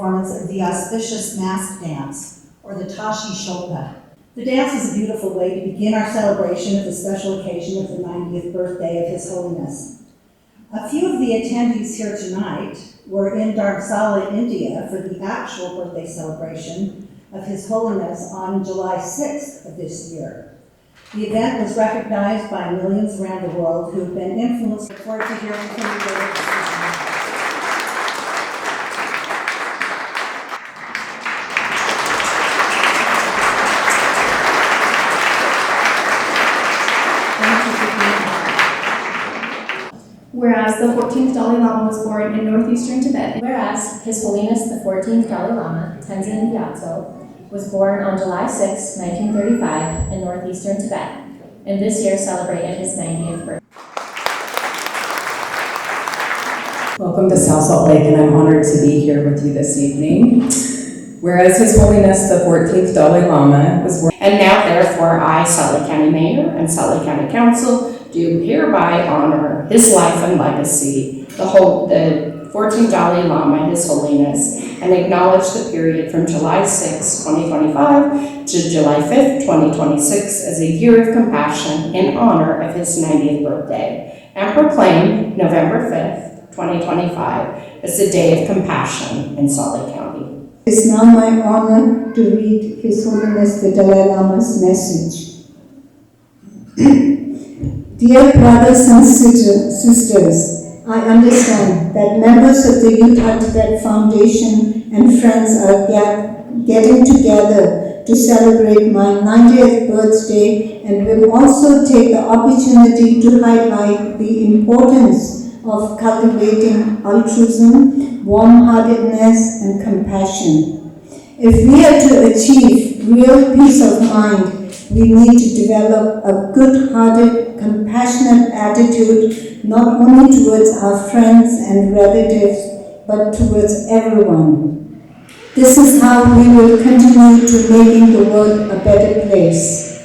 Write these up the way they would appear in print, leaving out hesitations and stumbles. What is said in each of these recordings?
performance of the Auspicious mask dance, or the Tashi Shopa. The dance is a beautiful way to begin our celebration of the special occasion of the 90th birthday of His Holiness. A few of the attendees here tonight were in Dharamsala, India for the actual birthday celebration of His Holiness on July 6th of this year. The event was recognized by millions around the world who have been influenced. I look forward to hearing from you later this evening. Whereas the 14th Dalai Lama was born in northeastern Tibet. Whereas His Holiness the 14th Dalai Lama, Tenzin Gyatso, was born on July 6, 1935 in northeastern Tibet, and this year celebrated his 90th birthday. Welcome to South Salt Lake, and I'm honored to be here with you this evening. Whereas His Holiness the 14th Dalai Lama was born. And now therefore I, Salt Lake County Mayor and Salt Lake County Council, do hereby honor his life and legacy, the 14th Dalai Lama, His Holiness, and acknowledge the period from July 6, 2025 to July 5th, 2026 as a year of compassion in honor of his 90th birthday, and proclaim November 5th, 2025 as the Day of Compassion in Salt Lake County. It is now my honor to read His Holiness the Dalai Lama's message. Dear brothers and sisters, I understand that members of the Utah Tibet Foundation and friends are getting together to celebrate my 90th birthday and will also take the opportunity to highlight the importance of cultivating altruism, warm-heartedness, and compassion. If we are to achieve real peace of mind, we need to develop a good-hearted, compassionate attitude not only towards our friends and relatives, but towards everyone. This is how we will continue to making the world a better place.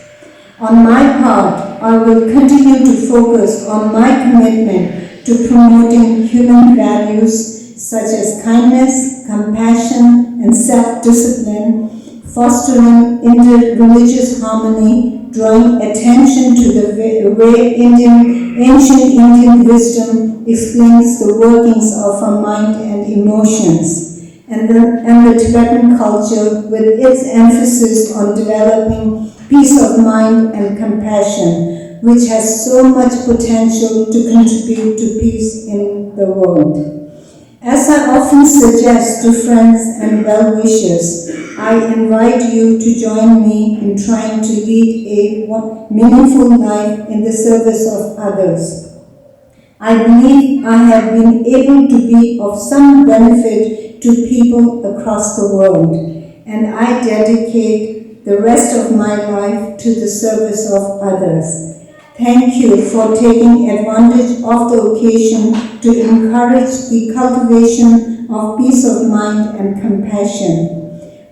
On my part, I will continue to focus on my commitment to promoting human values such as kindness, compassion, and self-discipline, fostering interreligious harmony, drawing attention to the way ancient Indian wisdom explains the workings of our mind and emotions, and the Tibetan culture with its emphasis on developing peace of mind and compassion, which has so much potential to contribute to peace in the world. As I often suggest to friends and well-wishers, I invite you to join me in trying to lead a meaningful life in the service of others. I believe I have been able to be of some benefit to people across the world, and I dedicate the rest of my life to the service of others. Thank you for taking advantage of the occasion to encourage the cultivation of peace of mind and compassion.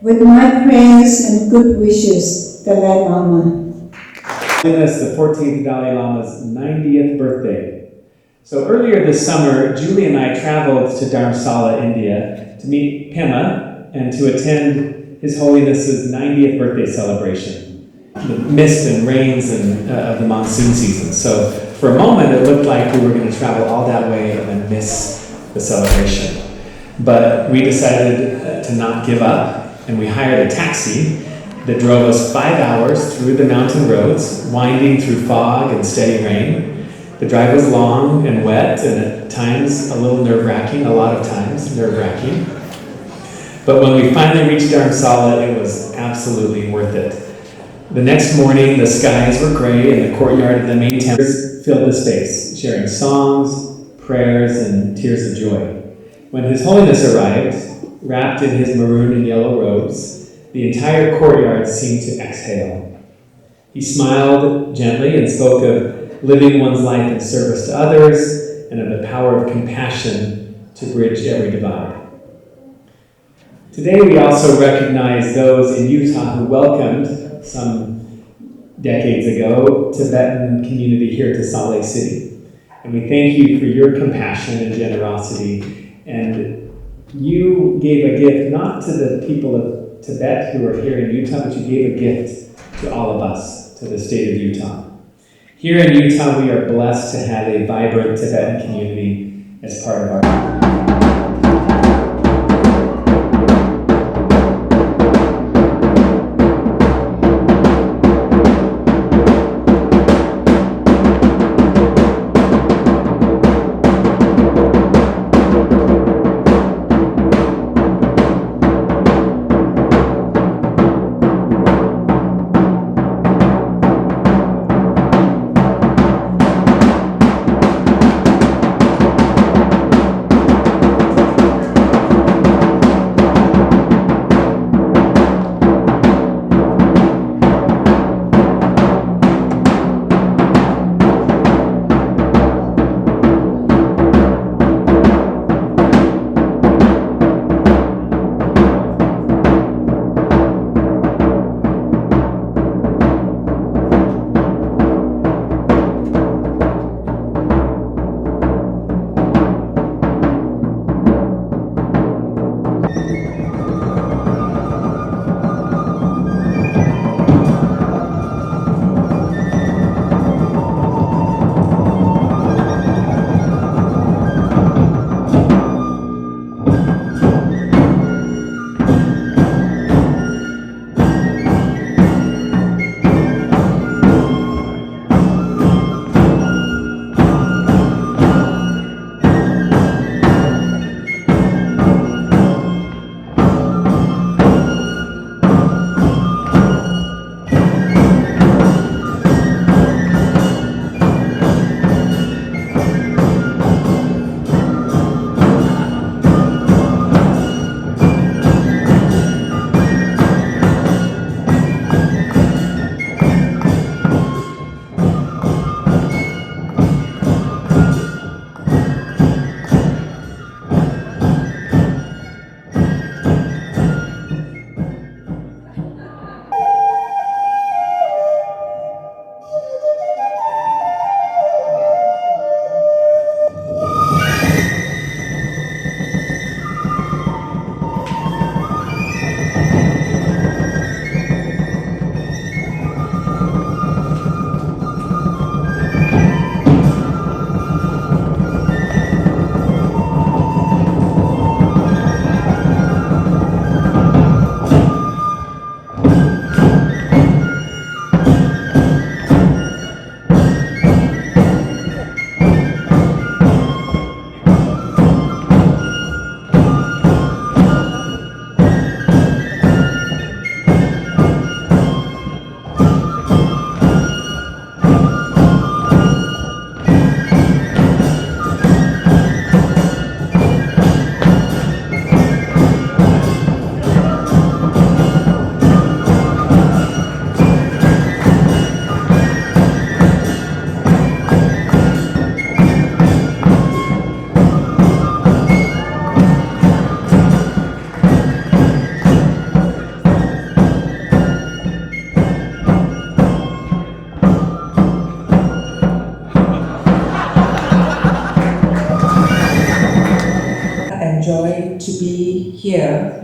With my prayers and good wishes, Dalai Lama. Holiness the 14th Dalai Lama's 90th birthday. So earlier this summer, Julie and I traveled to Dharamsala, India to meet Pema and to attend His Holiness's 90th birthday celebration. The mist and rains of the monsoon season. So for a moment, it looked like we were going to travel all that way and then miss the celebration. But we decided to not give up, and we hired a taxi that drove us 5 hours through the mountain roads, winding through fog and steady rain. The drive was long and wet, and at times a little nerve-wracking, a lot of times nerve-wracking. But when we finally reached Dharamsala, it was absolutely worth it. The next morning, the skies were gray and the courtyard of the main temple filled the space, sharing songs, prayers, and tears of joy. When His Holiness arrived, wrapped in his maroon and yellow robes, the entire courtyard seemed to exhale. He smiled gently and spoke of living one's life in service to others and of the power of compassion to bridge every divide. Today we also recognize those in Utah who welcomed, some decades ago, Tibetan community here to Salt Lake City. And we thank you for your compassion and generosity. And you gave a gift not to the people of Tibet who are here in Utah, but you gave a gift to all of us, to the state of Utah. Here in Utah, we are blessed to have a vibrant Tibetan community as part of our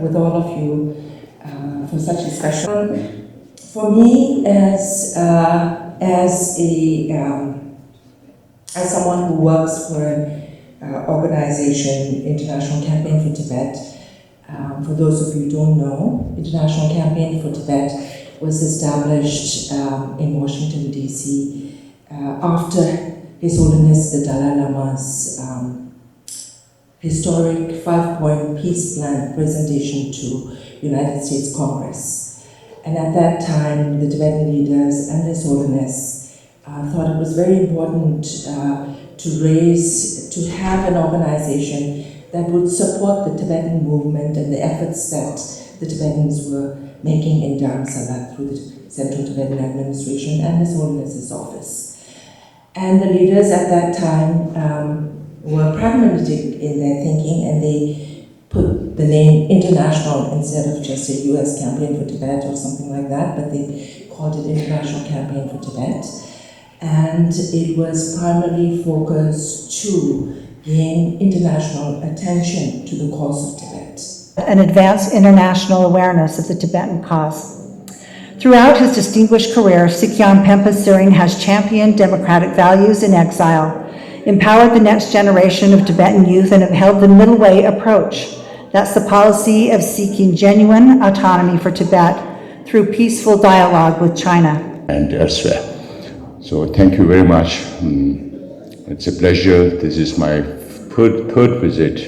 with all of you for such a special. For me, as someone who works for an organization, International Campaign for Tibet, for those of you who don't know, International Campaign for Tibet was established in Washington, D.C. After His Holiness the Dalai Lama's historic 5-point peace plan presentation to United States Congress. And at that time, the Tibetan leaders and His Holiness thought it was very important to have an organization that would support the Tibetan movement and the efforts that the Tibetans were making in Dharamsala through the Central Tibetan Administration and His Holiness's office. And the leaders at that time were pragmatic in their thinking, and they put the name International instead of just a US Campaign for Tibet or something like that, but they called it International Campaign for Tibet. And it was primarily focused to gain international attention to the cause of Tibet. And advance international awareness of the Tibetan cause. Throughout his distinguished career, Sikyan Pempa Tsering has championed democratic values in exile, empowered the next generation of Tibetan youth, and upheld the middle way approach. That's the policy of seeking genuine autonomy for Tibet through peaceful dialogue with China. And elsewhere. So thank you very much. It's a pleasure. This is my third visit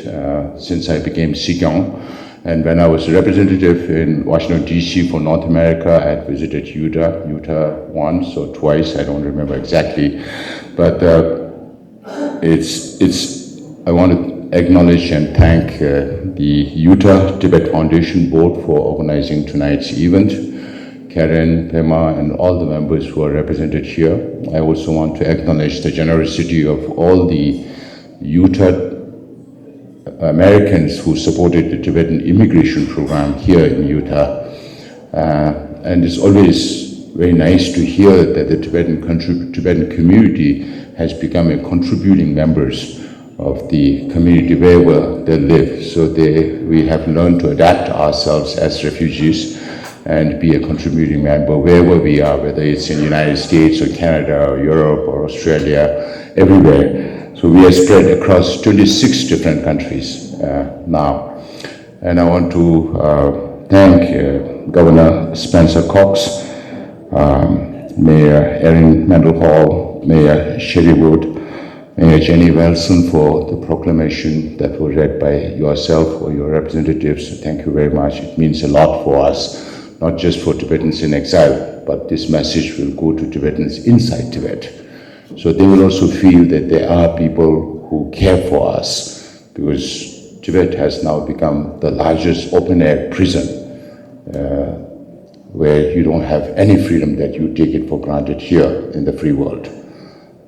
since I became Sikyan. And when I was a representative in Washington, D.C. for North America, I had visited Utah once or twice, I don't remember exactly. But I want to acknowledge and thank the Utah Tibet Foundation Board for organizing tonight's event, Erin, Pema, and all the members who are represented here. I also want to acknowledge the generosity of all the Utah Americans who supported the Tibetan immigration program here in Utah. And it's always very nice to hear that the Tibetan community has become a contributing members of the community wherever they live. So we have learned to adapt ourselves as refugees and be a contributing member wherever we are, whether it's in the United States or Canada or Europe or Australia, everywhere. So we are spread across 26 different countries now. And I want to thank Governor Spencer Cox, Mayor Erin Mendenhall, Mayor Cherie, Mayor Jenny Wilson for the proclamation that was read by yourself or your representatives. Thank you very much. It means a lot for us, not just for Tibetans in exile, but this message will go to Tibetans inside Tibet. So they will also feel that there are people who care for us, because Tibet has now become the largest open-air prison where you don't have any freedom that you take it for granted here in the free world.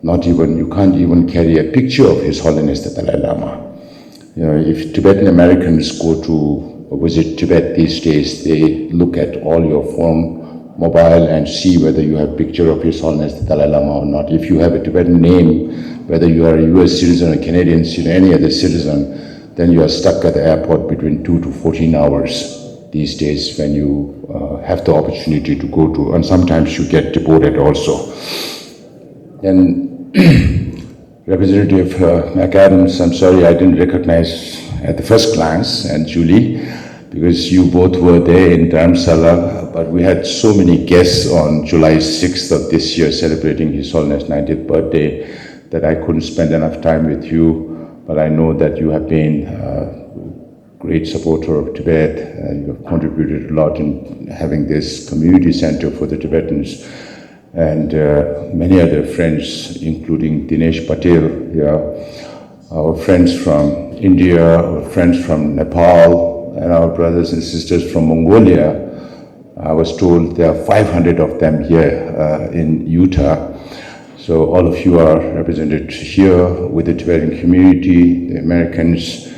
You can't even carry a picture of His Holiness the Dalai Lama. If Tibetan Americans go to visit Tibet these days, they look at all your phone, mobile, and see whether you have a picture of His Holiness the Dalai Lama or not. If you have a Tibetan name, whether you are a US citizen or Canadian citizen, any other citizen, then you are stuck at the airport between 2 to 14 hours these days when you have the opportunity to go to, and sometimes you get deported also. And Representative McAdams, I'm sorry I didn't recognize at the first glance, and Julie, because you both were there in Dharamsala, but we had so many guests on July 6th of this year celebrating His Holiness' 90th birthday that I couldn't spend enough time with you, but I know that you have been a great supporter of Tibet. You have contributed a lot in having this community center for the Tibetans, and many other friends, including Dinesh Patel here, our friends from India, our friends from Nepal, and our brothers and sisters from Mongolia. I was told there are 500 of them here in Utah. So all of you are represented here with the Tibetan community, the Americans.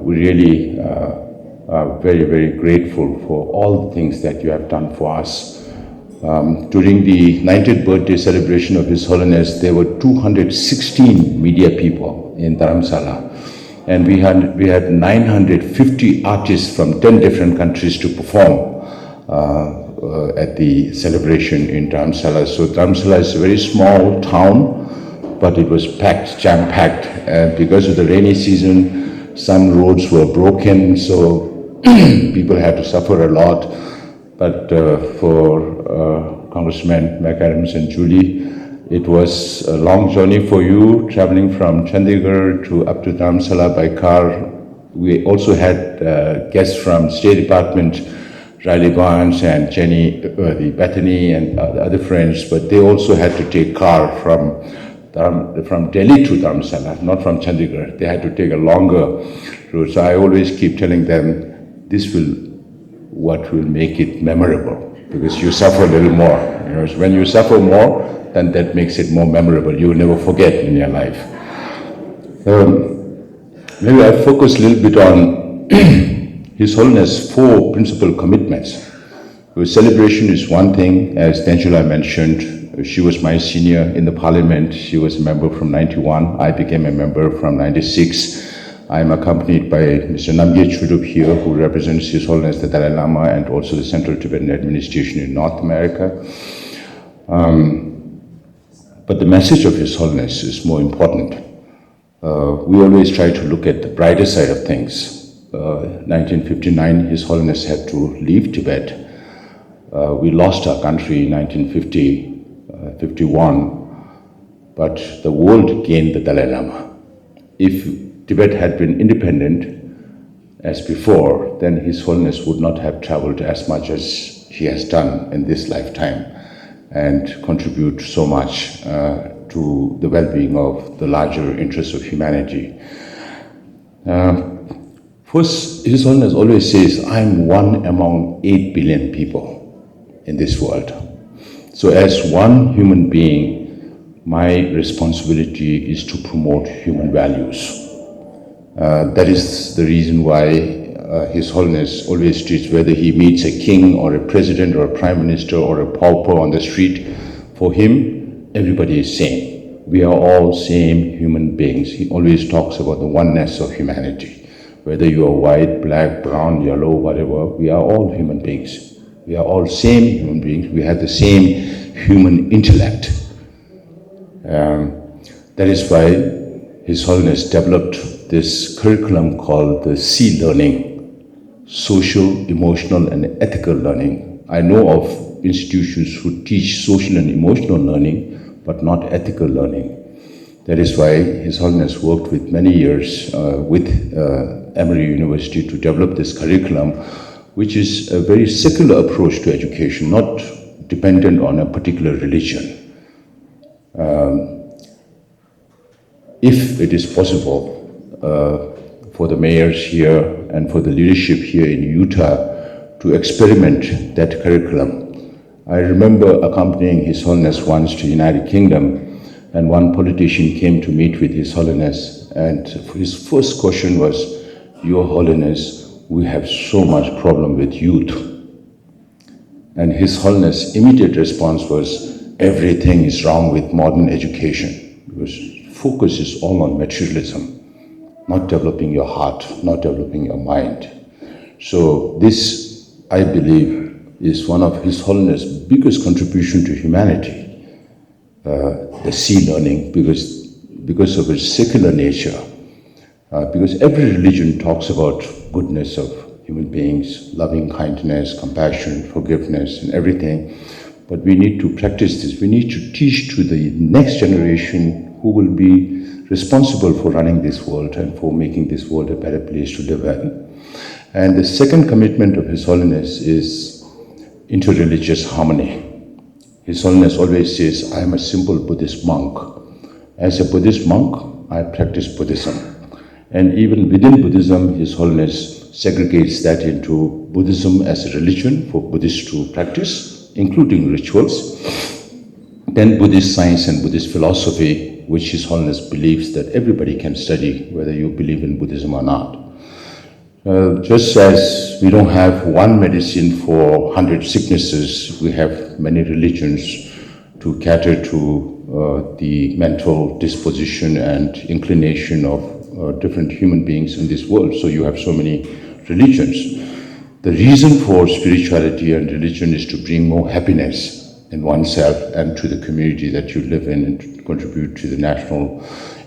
We really are very, very grateful for all the things that you have done for us. During the 90th birthday celebration of His Holiness, there were 216 media people in Dharamsala. and we had 950 artists from 10 different countries to perform at the celebration in Dharamsala. So Dharamsala is a very small town, but it was packed, jam-packed. And because of the rainy season, some roads were broken, so people had to suffer a lot. But for Congressman McAdams and Julie, it was a long journey for you, traveling from Chandigarh to up to Dharamsala by car. We also had guests from State Department, Riley Barnes and Jenny, Bethany and other friends, but they also had to take car from Delhi to Dharamsala, not from Chandigarh. They had to take a longer route. So I always keep telling them, this will what will make it memorable, because you suffer a little more. You know, when you suffer more, then that makes it more memorable. You will never forget in your life. Maybe I focus a little bit on His Holiness' 4 principal commitments. Because celebration is one thing, as Tencho mentioned. She was my senior in the parliament. She was a member from 91. I became a member from 96. I'm accompanied by Mr. Namgye Chudup here, who represents His Holiness the Dalai Lama and also the Central Tibetan Administration in North America. But the message of His Holiness is more important. We always try to look at the brighter side of things. 1959, His Holiness had to leave Tibet. We lost our country in 1951, but the world gained the Dalai Lama. If Tibet had been independent as before, then His Holiness would not have traveled as much as he has done in this lifetime and contribute so much to the well-being of the larger interests of humanity. First, His Holiness always says, I'm one among 8 billion people in this world. So as one human being, my responsibility is to promote human values. That is the reason why His Holiness always treats, whether he meets a king or a president or a prime minister or a pauper on the street, for him, everybody is same. We are all same human beings. He always talks about the oneness of humanity. Whether you are white, black, brown, yellow, whatever, we are all human beings. We are all same human beings. We have the same human intellect. That is why His Holiness developed this curriculum called the C learning, social, emotional, and ethical learning. I know of institutions who teach social and emotional learning, but not ethical learning. That is why His Holiness worked with many years with Emory University to develop this curriculum, which is a very secular approach to education, not dependent on a particular religion. If it is possible for the mayors here and for the leadership here in Utah to experiment that curriculum. I remember accompanying His Holiness once to the United Kingdom, and one politician came to meet with His Holiness, and his first question was, Your Holiness, we have so much problem with youth. And His Holiness' immediate response was, everything is wrong with modern education, because focus is all on materialism, not developing your heart, not developing your mind. So this, I believe, is one of His Holiness' biggest contribution to humanity, the C learning, because of its secular nature. Because every religion talks about goodness of human beings, loving kindness, compassion, forgiveness, and everything. But we need to practice this. We need to teach to the next generation who will be responsible for running this world and for making this world a better place to live in. And the second commitment of His Holiness is interreligious harmony. His Holiness always says, I am a simple Buddhist monk. As a Buddhist monk, I practice Buddhism. And even within Buddhism, His Holiness segregates that into Buddhism as a religion for Buddhists to practice, including rituals. Then Buddhist science and Buddhist philosophy, which His Holiness believes that everybody can study, whether you believe in Buddhism or not. Just as we don't have one medicine for 100 sicknesses, we have many religions to cater to the mental disposition and inclination of different human beings in this world, so you have so many religions. The reason for spirituality and religion is to bring more happiness in oneself and to the community that you live in and to contribute to the national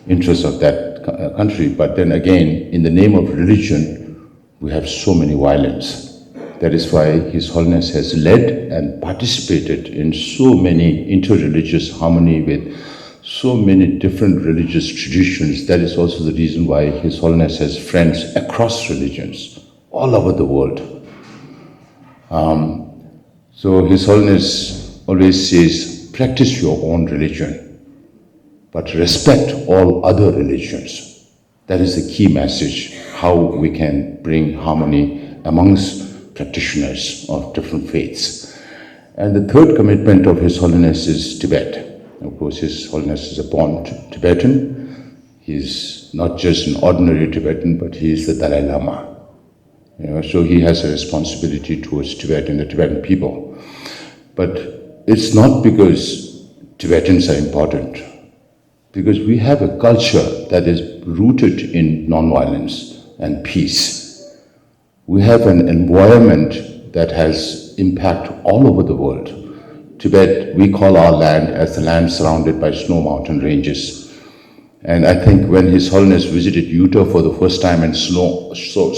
interests of that country. But then again, in the name of religion, we have so many violence. That is why His Holiness has led and participated in so many interreligious harmony with so many different religious traditions. That is also the reason why His Holiness has friends across religions, all over the world. So His Holiness always says, practice your own religion, but respect all other religions. That is the key message, how we can bring harmony amongst practitioners of different faiths. And the third commitment of His Holiness is Tibet. Of course, His Holiness is a born Tibetan. He is not just an ordinary Tibetan, but he is the Dalai Lama. So he has a responsibility towards Tibet and the Tibetan people. But it's not because Tibetans are important, because we have a culture that is rooted in nonviolence and peace. We have an environment that has impact all over the world. Tibet, we call our land as the land surrounded by snow mountain ranges. And I think when His Holiness visited Utah for the first time and saw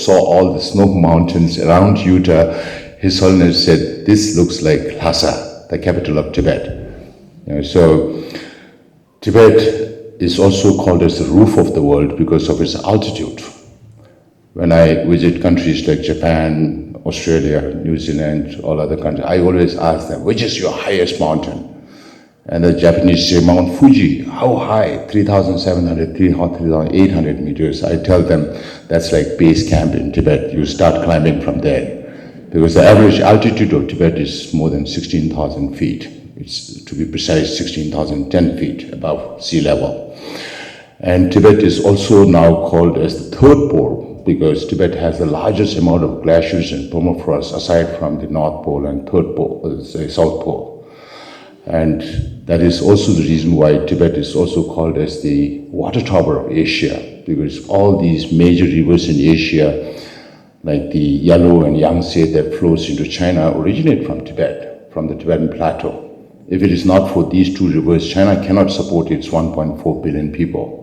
all the snow mountains around Utah, His Holiness said, this looks like Lhasa, the capital of Tibet. So Tibet is also called as the roof of the world because of its altitude. When I visit countries like Japan, Australia, New Zealand, all other countries, I always ask them, which is your highest mountain? And the Japanese say, Mount Fuji. How high? 3,700, 3,800 meters. I tell them, that's like base camp in Tibet. You start climbing from there. Because the average altitude of Tibet is more than 16,000 feet. It's, to be precise, 16,010 feet above sea level. And Tibet is also now called as the third pole, because Tibet has the largest amount of glaciers and permafrost aside from the North Pole and third pole, the South Pole. And that is also the reason why Tibet is also called as the water tower of Asia, because all these major rivers in Asia, like the Yellow and Yangtze that flows into China, originate from Tibet, from the Tibetan plateau. If it is not for these two rivers, China cannot support its 1.4 billion people.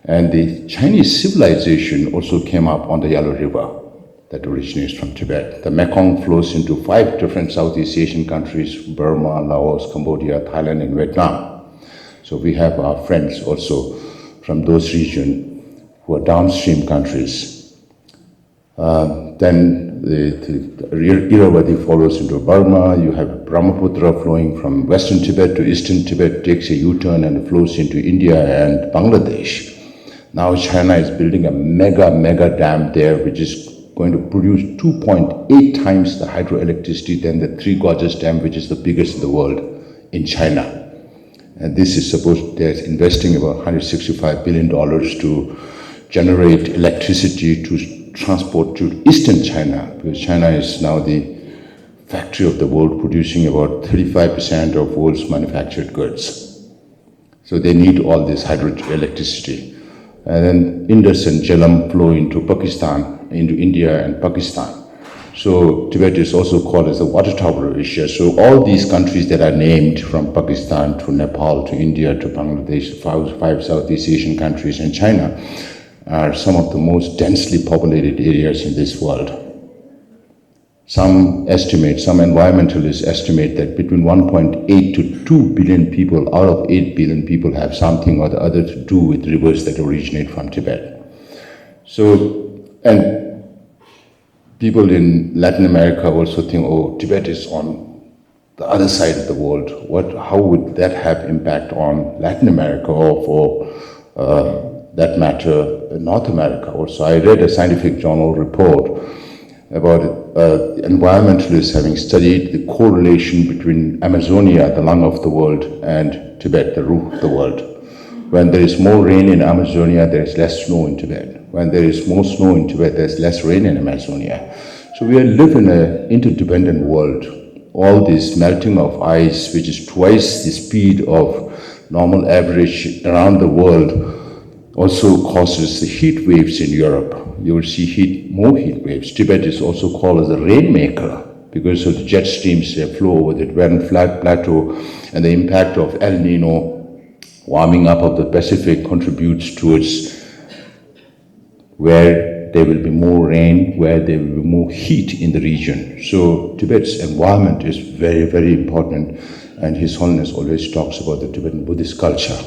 And the Chinese civilization also came up on the Yellow River that originates from Tibet. The Mekong flows into 5 different Southeast Asian countries: Burma, Laos, Cambodia, Thailand, and Vietnam. So we have our friends also from those regions who are downstream countries. Then the Irrawaddy follows into Burma. You have Brahmaputra flowing from western Tibet to eastern Tibet, takes a U-turn and flows into India and Bangladesh. Now China is building a mega dam there, which is going to produce 2.8 times the hydroelectricity than the Three Gorges Dam, which is the biggest in the world in China. And this is supposed, they're investing about $165 billion to generate electricity to transport to eastern China, because China is now the factory of the world, producing about 35% of world's manufactured goods. So they need all this hydroelectricity. And then Indus and Jhelum flow into Pakistan, into India and Pakistan. So Tibet is also called as the water tower of Asia. So all these countries that are named, from Pakistan to Nepal to India to Bangladesh, 5 Southeast Asian countries and China, are some of the most densely populated areas in this world. Some environmentalists estimate that between 1.8 to 2 billion people out of 8 billion people have something or the other to do with rivers that originate from Tibet. So, and people in Latin America also think, oh, Tibet is on the other side of the world. How would that have impact on Latin America, or for that matter, North America also? I read a scientific journal report about environmentalists having studied the correlation between Amazonia, the lung of the world, and Tibet, the roof of the world. When there is more rain in Amazonia, there is less snow in Tibet. When there is more snow in Tibet, there is less rain in Amazonia. So we live in an interdependent world. All this melting of ice, which is twice the speed of normal average around the world, also causes the heat waves in Europe. You will see more heat waves. Tibet is also called as a rainmaker because of the jet streams that flow over the Tibetan flat plateau, and the impact of El Nino warming up of the Pacific contributes towards where there will be more rain, where there will be more heat in the region. So Tibet's environment is very, very important, and His Holiness always talks about the Tibetan Buddhist culture.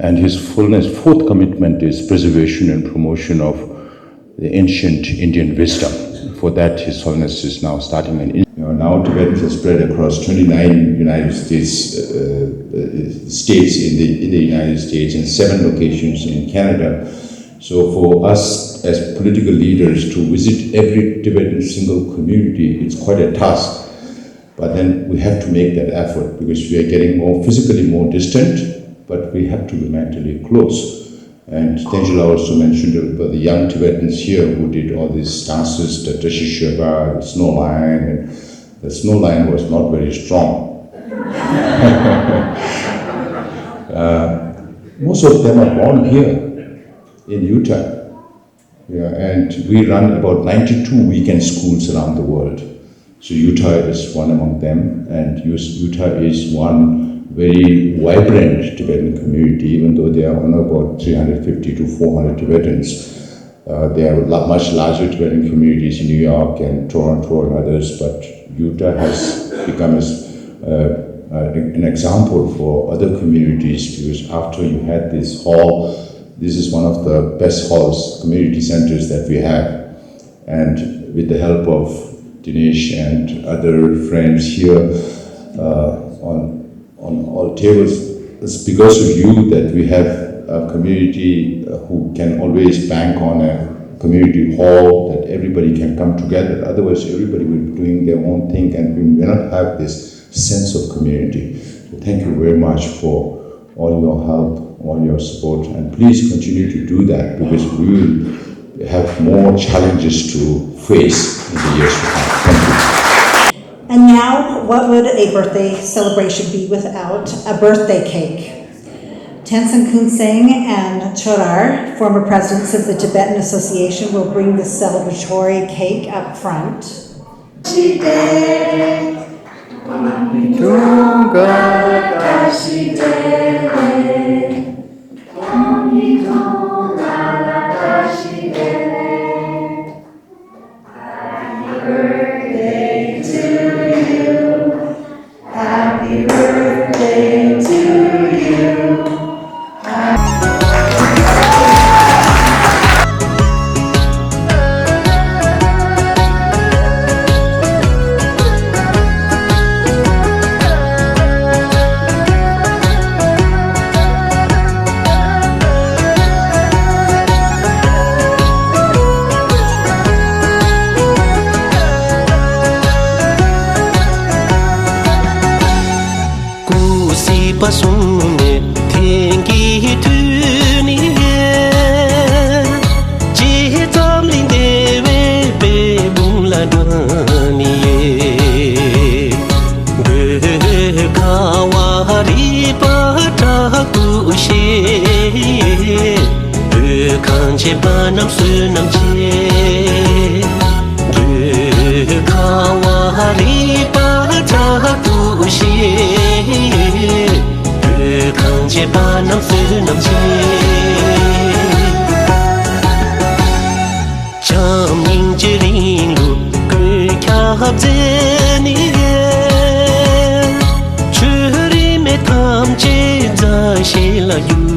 And His Holiness' fourth commitment is preservation and promotion of the ancient Indian wisdom. For that, His Holiness is now starting an now Tibetans are spread across 29 United States states in the United States and 7 locations in Canada. So for us as political leaders to visit every Tibetan single community, it's quite a task. But then we have to make that effort because we are getting physically more distant, but we have to be mentally close. And Tencho also mentioned about the young Tibetans here who did all these dances, the Tashi, Shopa, the snow line, and the snow line was not very strong. Most of them are born here in Utah. Yeah, and we run about 92 weekend schools around the world. So Utah is one among them, and Utah is one very vibrant Tibetan community, even though there are only about 350 to 400 Tibetans. There are much larger Tibetan communities in New York and Toronto and others, but Utah has become an example for other communities because after you had this hall, this is one of the best halls, community centers that we have. And with the help of Dinesh and other friends here on all tables, it's because of you that we have a community who can always bank on a community hall that everybody can come together. Otherwise, everybody will be doing their own thing and we may not have this sense of community. So thank you very much for all your help, all your support, and please continue to do that because we will have more challenges to face in the years to come. Thank you. And now, what would a birthday celebration be without a birthday cake? Tenzin and Cherie, former presidents of the Tibetan Association, will bring the celebratory cake up front. Happy birthday to you. Pasune thengi tuni je tamlin deve be bumla dani be kawari pata kushe be kanche banam sunam che be kawari pata kushe kanche banam sunam che cham ning jirin lu ku kya zeni churi me kam che za she la yu